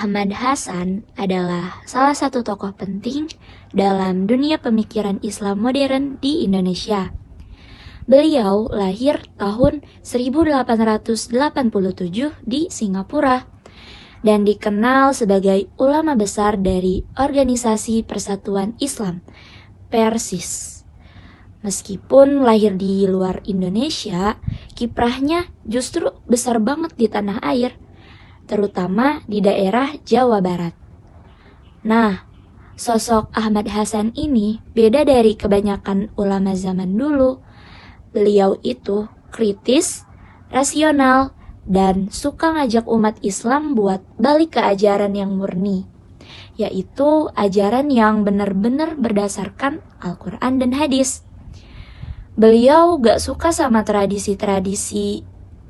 Ahmad Hasan adalah salah satu tokoh penting dalam dunia pemikiran Islam modern di Indonesia. Beliau lahir tahun 1887 di Singapura dan dikenal sebagai ulama besar dari Organisasi Persatuan Islam, Persis. Meskipun lahir di luar Indonesia, kiprahnya justru besar banget di tanah air, terutama di daerah Jawa Barat. Nah, sosok Ahmad Hasan ini beda dari kebanyakan ulama zaman dulu. Beliau itu kritis, rasional, dan suka ngajak umat Islam buat balik ke ajaran yang murni, yaitu ajaran yang benar-benar berdasarkan Al-Quran dan hadis. Beliau gak suka sama tradisi-tradisi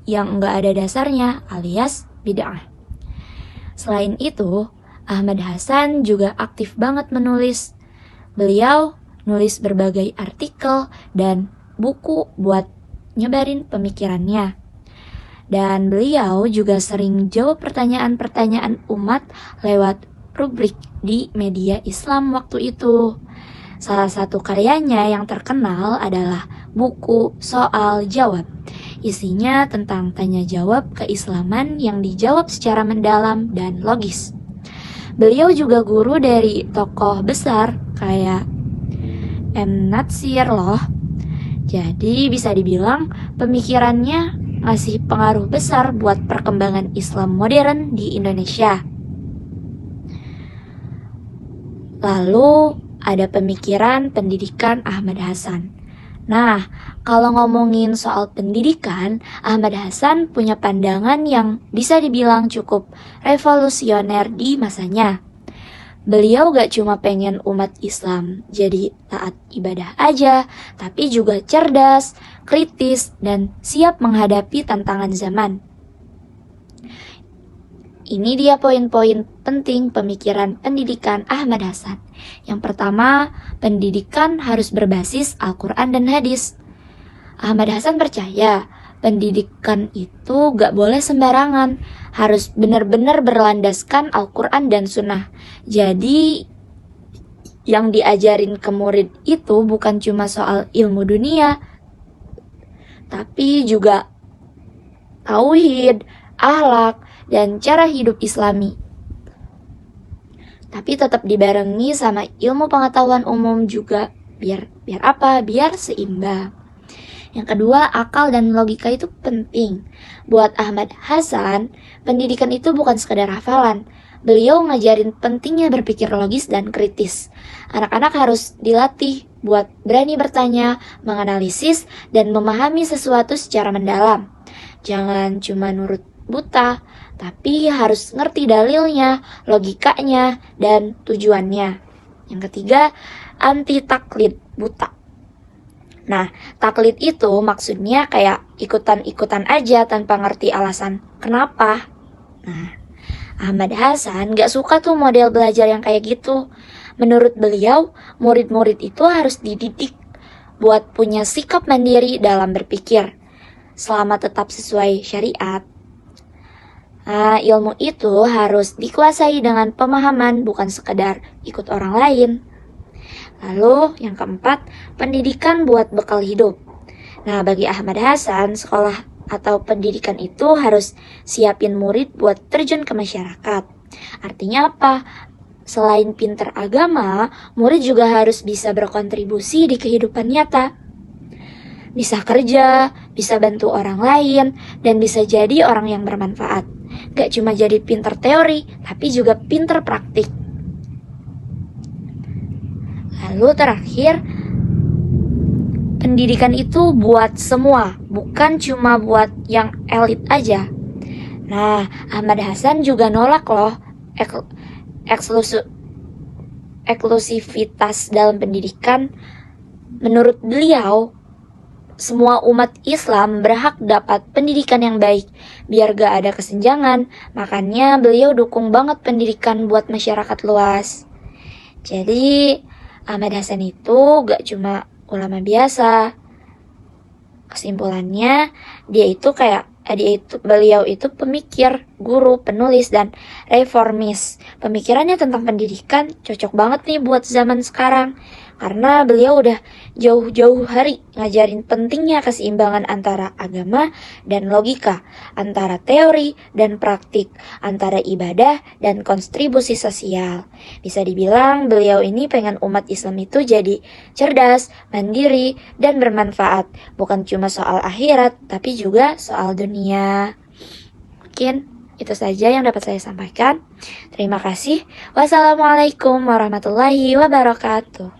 yang gak ada dasarnya alias bid'ah. Selain itu, Ahmad Hasan juga aktif banget menulis. Beliau nulis berbagai artikel dan buku buat nyebarin pemikirannya. Dan beliau juga sering jawab pertanyaan-pertanyaan umat lewat rubrik di media Islam waktu itu. Salah satu karyanya yang terkenal adalah buku Soal Jawab. Isinya tentang tanya jawab keislaman yang dijawab secara mendalam dan logis. Beliau juga guru dari tokoh besar kayak M. Natsir loh. Jadi bisa dibilang pemikirannya ngasih pengaruh besar buat perkembangan Islam modern di Indonesia. Lalu ada pemikiran pendidikan Ahmad Hasan. Nah, kalau ngomongin soal pendidikan, Ahmad Hasan punya pandangan yang bisa dibilang cukup revolusioner di masanya. Beliau gak cuma pengen umat Islam jadi taat ibadah aja, tapi juga cerdas, kritis, dan siap menghadapi tantangan zaman. Ini dia poin-poin penting pemikiran pendidikan Ahmad Hasan. Yang pertama, pendidikan harus berbasis Al-Quran dan hadis. Ahmad Hasan percaya pendidikan itu gak boleh sembarangan, harus benar-benar berlandaskan Al-Quran dan Sunnah. Jadi yang diajarin ke murid itu bukan cuma soal ilmu dunia, tapi juga tauhid, akhlak, dan cara hidup Islami. Tapi tetap dibarengi sama ilmu pengetahuan umum juga, biar apa? Biar seimbang. Yang kedua, akal dan logika itu penting. Buat Ahmad Hasan, pendidikan itu bukan sekadar hafalan. Beliau ngajarin pentingnya berpikir logis dan kritis. Anak-anak harus dilatih buat berani bertanya, menganalisis, dan memahami sesuatu secara mendalam. Jangan cuma nurut buta, tapi harus ngerti dalilnya, logikanya, dan tujuannya. Yang ketiga, anti taklid buta. Nah, taklid itu maksudnya kayak ikutan-ikutan aja tanpa ngerti alasan kenapa. Nah, Ahmad Hasan gak suka tuh model belajar yang kayak gitu. Menurut beliau, murid-murid itu harus dididik buat punya sikap mandiri dalam berpikir, selama tetap sesuai syariat. Nah, ilmu itu harus dikuasai dengan pemahaman, bukan sekedar ikut orang lain. Lalu yang keempat, pendidikan buat bekal hidup. Nah, bagi Ahmad Hasan, sekolah atau pendidikan itu harus siapin murid buat terjun ke masyarakat. Artinya apa? Selain pinter agama, murid juga harus bisa berkontribusi di kehidupan nyata. Bisa kerja, bisa bantu orang lain, dan bisa jadi orang yang bermanfaat. Gak cuma jadi pinter teori, tapi juga pinter praktik. Lalu terakhir, pendidikan itu buat semua, bukan cuma buat yang elit aja. Nah, Ahmad Hasan juga nolak loh eksklusivitas dalam pendidikan. Menurut beliau, semua umat Islam berhak dapat pendidikan yang baik, biar gak ada kesenjangan. Makanya beliau dukung banget pendidikan buat masyarakat luas. Jadi Ahmad Hasan itu gak cuma ulama biasa. Kesimpulannya, beliau itu pemikir guru, penulis, dan reformis. Pemikirannya tentang pendidikan cocok banget nih buat zaman sekarang, karena beliau udah jauh-jauh hari ngajarin pentingnya keseimbangan antara agama dan logika, antara teori dan praktik, antara ibadah dan kontribusi sosial. Bisa dibilang beliau ini pengen umat Islam itu jadi cerdas, mandiri, dan bermanfaat. Bukan cuma soal akhirat, tapi juga soal dunia. Mungkin itu saja yang dapat saya sampaikan. Terima kasih. Wassalamualaikum warahmatullahi wabarakatuh.